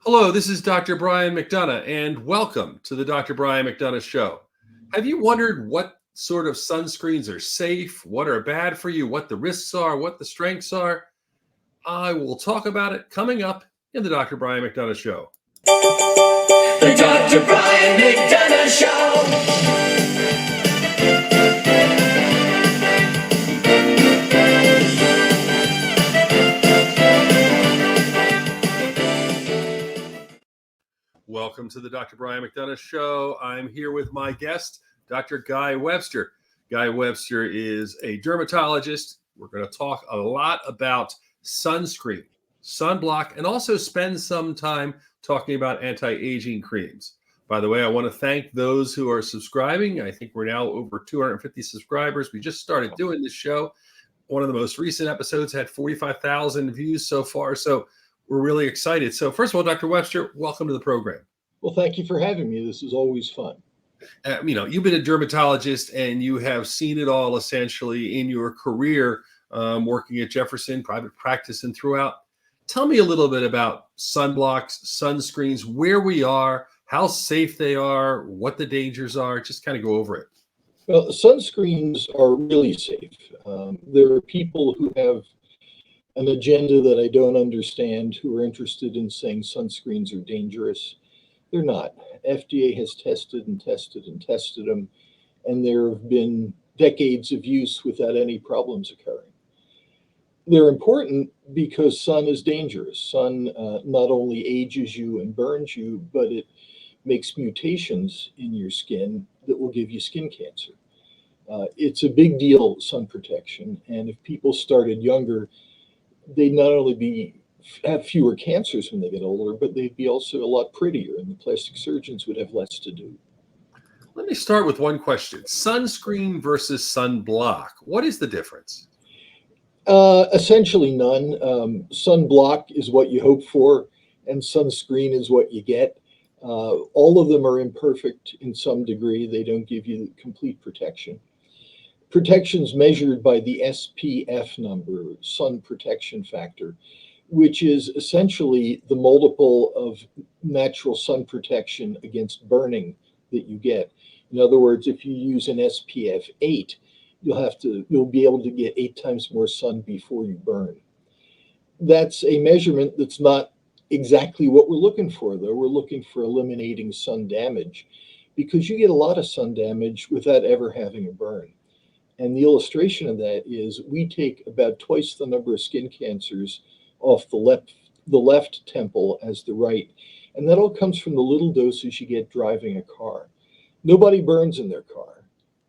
Hello, this is Dr. Brian McDonough, and welcome to the Dr. Brian McDonough Show. Have you wondered what sort of sunscreens are safe, what are bad for you, what the risks are, what the strengths are? I will talk about it coming up in the Dr. Brian McDonough Show. The Dr. Brian McDonough Show. Welcome to the Dr. Brian McDonough Show. I'm here with my guest, Dr. Guy Webster. Guy Webster is a dermatologist. We're going to talk a lot about sunscreen, sunblock, and also spend some time talking about anti-aging creams. By the way, I want to thank those who are subscribing. I think we're now over 250 subscribers. We just started doing this show. One of the most recent episodes had 45,000 views so far. So we're really excited. So first of all, Dr. Webster, welcome to the program. Well, thank you for having me. This is always fun. You've been a dermatologist and you have seen it all essentially in your career, working at Jefferson, private practice, and throughout. Tell me a little bit about sunblocks, sunscreens, where we are, how safe they are, what the dangers are. Just kind of go over it. Well, sunscreens are really safe. There are people who have an agenda that I don't understand who are interested in saying sunscreens are dangerous. They're not. FDA has tested and tested and tested them, and there have been decades of use without any problems occurring. They're important because sun is dangerous. Sun not only ages you and burns you, but it makes mutations in your skin that will give you skin cancer. It's a big deal, sun protection, and if people started younger, they'd not only have fewer cancers when they get older, but they'd be also a lot prettier, and the plastic surgeons would have less to do. Let me start with one question. Sunscreen versus sunblock. What is the difference? Essentially none. Sunblock is what you hope for, and sunscreen is what you get. All of them are imperfect in some degree. They don't give you complete protection. Protection's measured by the SPF number, sun protection factor, which is essentially the multiple of natural sun protection against burning that you get. In other words, if you use an SPF 8, you'll be able to get 8 times more sun before you burn. That's a measurement that's not exactly what we're looking for, though. We're looking for eliminating sun damage because you get a lot of sun damage without ever having a burn. And the illustration of that is we take about twice the number of skin cancers off the left temple as the right. And that all comes from the little doses you get driving a car. Nobody burns in their car,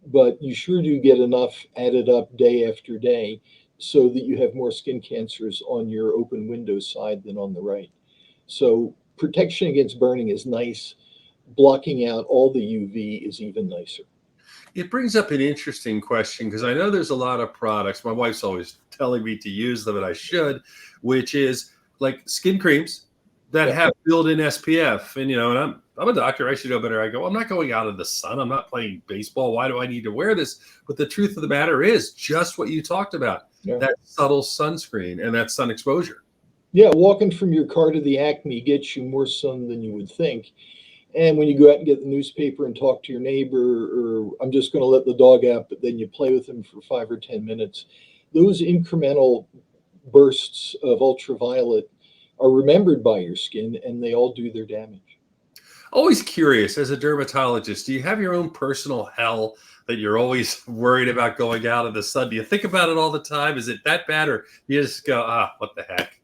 but you sure do get enough added up day after day so that you have more skin cancers on your open window side than on the right. So protection against burning is nice. Blocking out all the UV is even nicer. It brings up an interesting question because I know there's a lot of products. My wife's always telling me to use them, and I should, which is like skin creams that have built-in SPF. And and I'm a doctor. I should know better. I go, I'm not going out in the sun. I'm not playing baseball. Why do I need to wear this? But the truth of the matter is just what you talked about. Yeah. That subtle sunscreen and that sun exposure. Yeah, walking from your car to the Acme gets you more sun than you would think. And when you go out and get the newspaper and talk to your neighbor, or I'm just going to let the dog out, but then you play with him for 5 or 10 minutes, those incremental bursts of ultraviolet are remembered by your skin, and they all do their damage. Always curious, as a dermatologist, do you have your own personal hell that you're always worried about going out in the sun? Do you think about it all the time? Is it that bad, or you just go, what the heck?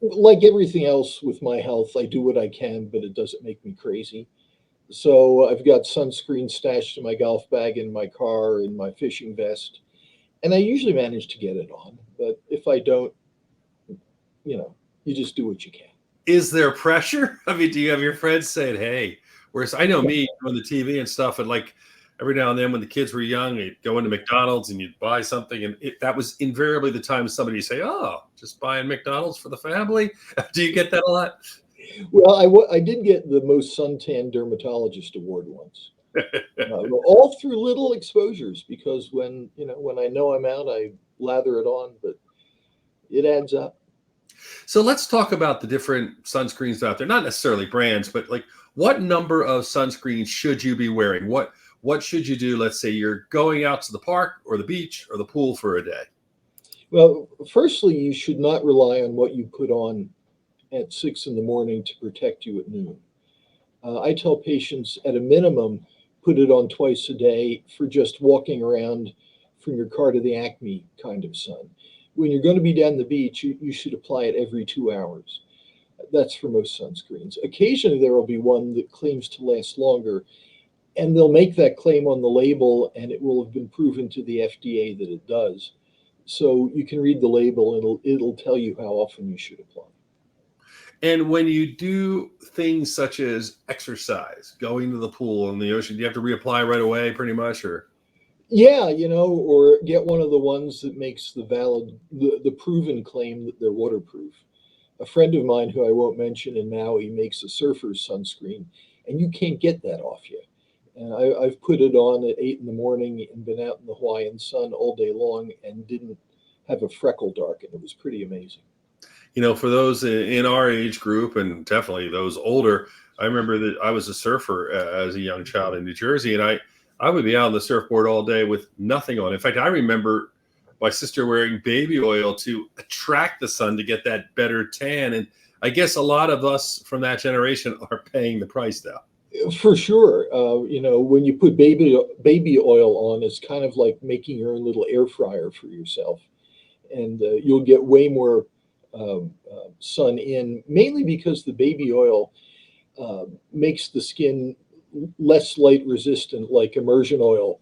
Like everything else with my health, I do what I can, but it doesn't make me crazy. So I've got sunscreen stashed in my golf bag, in my car, in my fishing vest, and I usually manage to get it on. But if I don't, you just do what you can. Is there pressure? I mean, do you have your friends saying, hey, whereas I know me on the TV and stuff, and like every now and then when the kids were young, you'd go into McDonald's and you'd buy something, and that was invariably the time somebody say, oh, just buying McDonald's for the family. Do you get that a lot? Well, I did get the most suntan dermatologist award once. All through little exposures, because when I know I'm out, I lather it on, but it adds up. So let's talk about the different sunscreens out there. Not necessarily brands, but like what number of sunscreens should you be wearing? What should you do? Let's say you're going out to the park or the beach or the pool for a day. Well, firstly, you should not rely on what you put on at 6 in the morning to protect you at noon. I tell patients at a minimum, put it on twice a day for just walking around from your car to the Acme kind of sun. When you're going to be down the beach, you should apply it every 2 hours. That's for most sunscreens. Occasionally, there will be one that claims to last longer, and they'll make that claim on the label, and it will have been proven to the FDA that it does. So you can read the label, and it'll tell you how often you should apply. And when you do things such as exercise, going to the pool and the ocean, do you have to reapply right away pretty much or Yeah, or get one of the ones that makes the proven claim that they're waterproof. A friend of mine who I won't mention in Maui makes a surfer's sunscreen, and you can't get that off you. And I've put it on at 8 in the morning and been out in the Hawaiian sun all day long and didn't have a freckle darken. It was pretty amazing. for those in our age group and definitely those older, I remember that I was a surfer as a young child in New Jersey, and I would be out on the surfboard all day with nothing on. In fact, I remember my sister wearing baby oil to attract the sun to get that better tan. And I guess a lot of us from that generation are paying the price now. For sure. When you put baby oil on, it's kind of like making your own little air fryer for yourself. And you'll get way more sun in, mainly because the baby oil makes the skin less light resistant, like immersion oil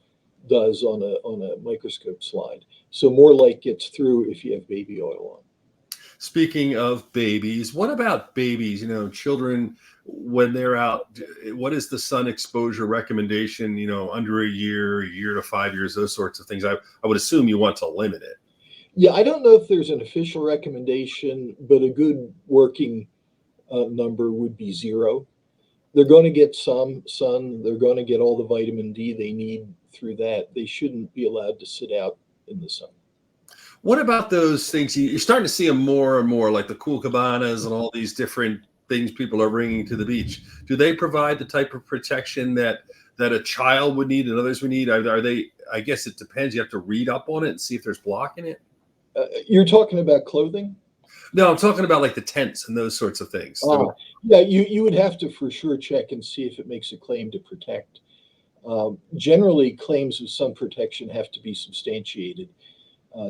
does on a microscope slide. So more light gets through if you have baby oil on. Speaking of babies, what about babies? Children when they're out, what is the sun exposure recommendation? Under a year to 5 years, those sorts of things. I would assume you want to limit it. Yeah, I don't know if there's an official recommendation, but a good working number would be 0. They're going to get some sun. They're going to get all the vitamin D they need through that. They shouldn't be allowed to sit out in the sun. What about those things? You're starting to see them more and more, like the cool cabanas and all these different things people are bringing to the beach. Do they provide the type of protection that a child would need and others would need? Are they? I guess it depends. You have to read up on it and see if there's block in it. You're talking about clothing? No, I'm talking about like the tents and those sorts of things. Yeah, you would have to for sure check and see if it makes a claim to protect. Generally, claims of sun protection have to be substantiated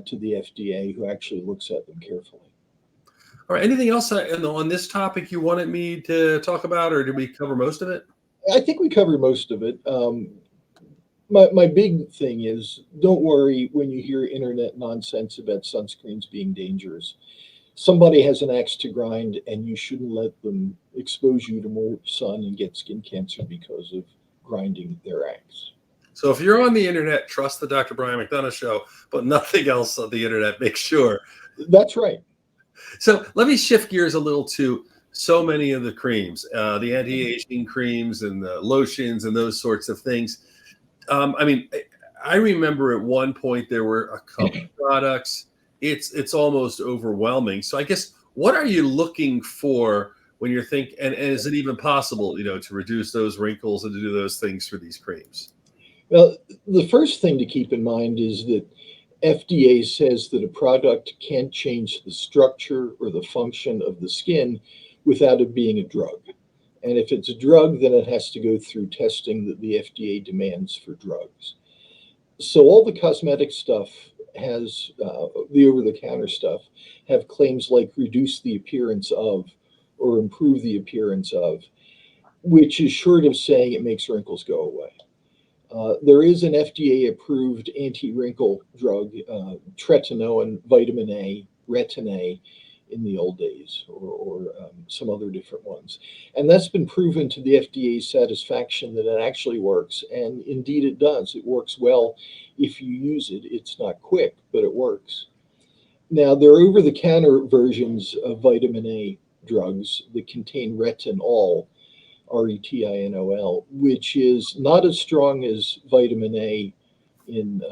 to the FDA, who actually looks at them carefully. All right. Anything else on this topic you wanted me to talk about, or did we cover most of it? I think we covered most of it. My big thing is, don't worry when you hear internet nonsense about sunscreens being dangerous. Somebody has an axe to grind, and you shouldn't let them expose you to more sun and get skin cancer because of grinding their axe. So if you're on the internet, trust the Dr. Brian McDonough show, but nothing else on the internet. Make sure. That's right. So let me shift gears a little to so many of the creams, the anti-aging creams and the lotions and those sorts of things. I remember at one point there were a couple of products. It's almost overwhelming. So I guess, what are you looking for when you're thinking, and is it even possible, to reduce those wrinkles and to do those things for these creams? Well, the first thing to keep in mind is that FDA says that a product can't change the structure or the function of the skin without it being a drug. And if it's a drug, then it has to go through testing that the FDA demands for drugs. So all the cosmetic stuff has, the over-the-counter stuff, have claims like reduce the appearance of or improve the appearance of, which is short of saying it makes wrinkles go away. There is an FDA-approved anti-wrinkle drug, tretinoin, vitamin A, Retin-A, in the old days, or some other different ones. And that's been proven to the FDA's satisfaction that it actually works. And indeed it does. It works well if you use it. It's not quick, but it works. Now, there are over-the-counter versions of vitamin A drugs that contain retinol, Retinol, which is not as strong as vitamin A in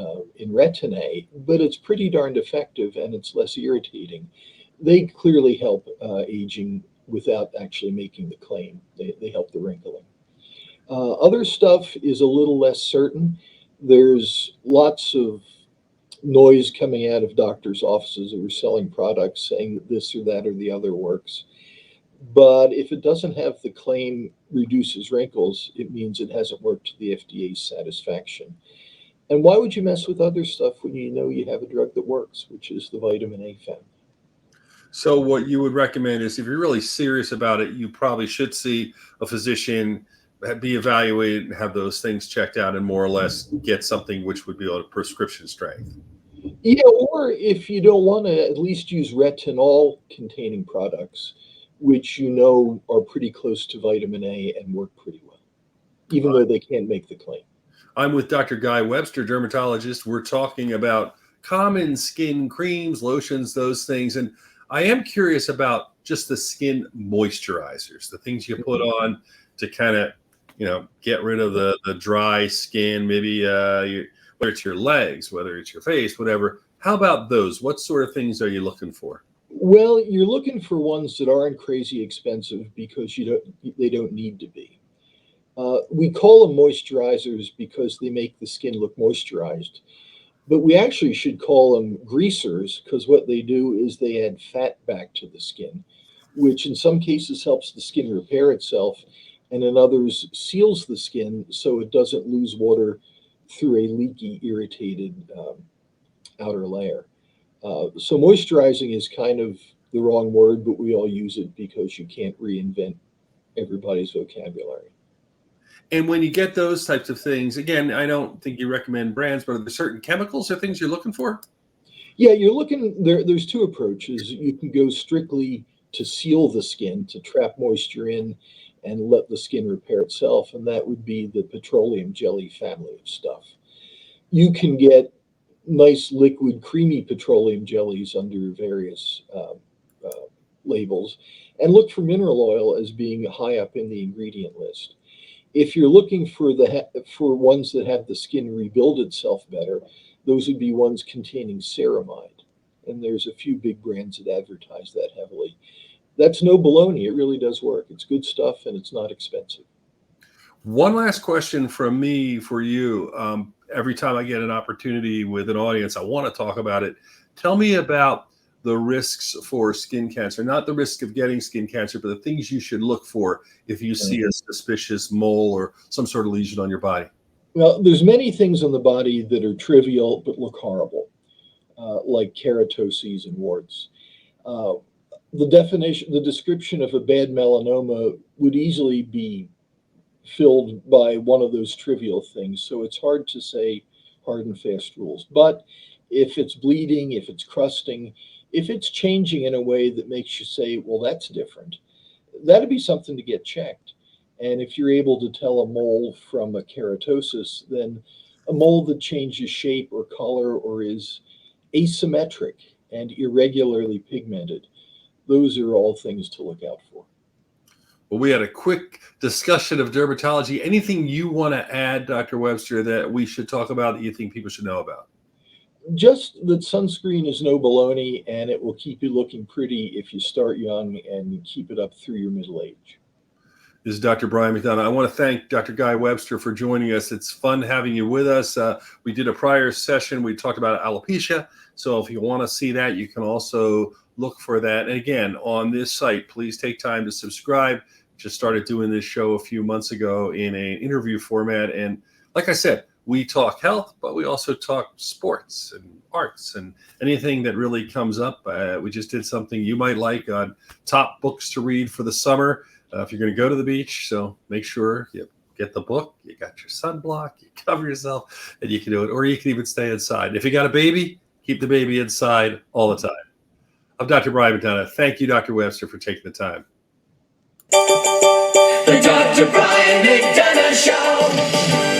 Retin-A, but it's pretty darned effective and it's less irritating. They clearly help aging without actually making the claim. They help the wrinkling. Other stuff is a little less certain. There's lots of noise coming out of doctors' offices who are selling products saying that this or that or the other works. But if it doesn't have the claim reduces wrinkles, it means it hasn't worked to the FDA's satisfaction. And why would you mess with other stuff when you know you have a drug that works, which is the vitamin A family? So what you would recommend is if you're really serious about it, you probably should see a physician, be evaluated, and have those things checked out, and more or less get something which would be on a prescription strength. Yeah, or if you don't want to, at least use retinol containing products, which you know are pretty close to vitamin A and work pretty well, even though they can't make the claim. I'm with Dr. Guy Webster, dermatologist. We're talking about common skin creams, lotions, those things. And I am curious about just the skin moisturizers, the things you put on to kind of, get rid of the dry skin, maybe whether it's your legs, whether it's your face, whatever. How about those? What sort of things are you looking for? Well, you're looking for ones that aren't crazy expensive because they don't need to be. We call them moisturizers because they make the skin look moisturized, but we actually should call them greasers because what they do is they add fat back to the skin, which in some cases helps the skin repair itself, and in others seals the skin so it doesn't lose water through a leaky, irritated outer layer. So moisturizing is kind of the wrong word, but we all use it because you can't reinvent everybody's vocabulary. And when you get those types of things, again, I don't think you recommend brands, but are there certain chemicals or things you're looking for? Yeah, you're looking there. There's two approaches. You can go strictly to seal the skin, to trap moisture in and let the skin repair itself, and that would be the petroleum jelly family of stuff. You can get nice liquid, creamy petroleum jellies under various labels, and look for mineral oil as being high up in the ingredient list. If you're looking for ones that have the skin rebuild itself better, those would be ones containing ceramide. And there's a few big brands that advertise that heavily. That's no baloney. It really does work. It's good stuff and it's not expensive. One last question from me for you. Every time I get an opportunity with an audience, I want to talk about it. Tell me about the risks for skin cancer, not the risk of getting skin cancer, but the things you should look for if you see a suspicious mole or some sort of lesion on your body. Well, there's many things on the body that are trivial but look horrible, like keratoses and warts. Uh, the description of a bad melanoma would easily be filled by one of those trivial things. So it's hard to say hard and fast rules. But if it's bleeding, if it's crusting, if it's changing in a way that makes you say, well, that's different, that'd be something to get checked. And if you're able to tell a mole from a keratosis, then a mole that changes shape or color or is asymmetric and irregularly pigmented, those are all things to look out for. Well, we had a quick discussion of dermatology. Anything you want to add, Dr. Webster, that we should talk about that you think people should know about? Just that sunscreen is no baloney and it will keep you looking pretty if you start young and keep it up through your middle age. This is Dr. Brian McDonough. I want to thank Dr. Guy Webster for joining us. It's fun having you with us. We did a prior session. We talked about alopecia. So if you want to see that, you can also look for that. And again, on this site, please take time to subscribe. Just started doing this show a few months ago in an interview format. And like I said, we talk health, but we also talk sports and arts and anything that really comes up. We just did something you might like on top books to read for the summer if you're going to go to the beach. So make sure you get the book, you got your sunblock, you cover yourself, and you can do it. Or you can even stay inside. If you got a baby, keep the baby inside all the time. I'm Dr. Brian McDonough. Thank you, Dr. Webster, for taking the time. The Dr. Brian McDonough Show.